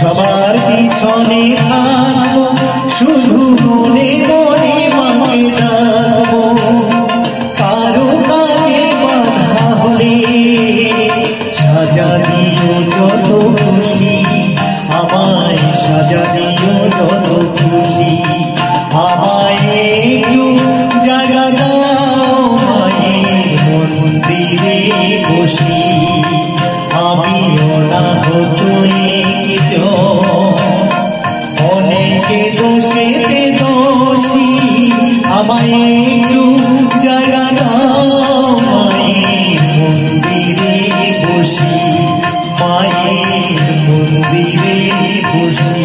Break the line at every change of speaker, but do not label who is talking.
সবার পিছনে থাকবো, শুধু মনে মনে মাকে ডাকবো। কারো কাজে বাধা হলে সাজা দিও যত খুশি, আমায় সাজা দিও যত খুশি। আমায় একটু জায়গা দাও মায়ের মন্দিরে বসি, আমিও না হতো অনেকে দোষেতে দোষী। আমায় একটু জায়গা দাও মায়ের মন্দিরে বসি, মায়ের মন্দিরে বসি।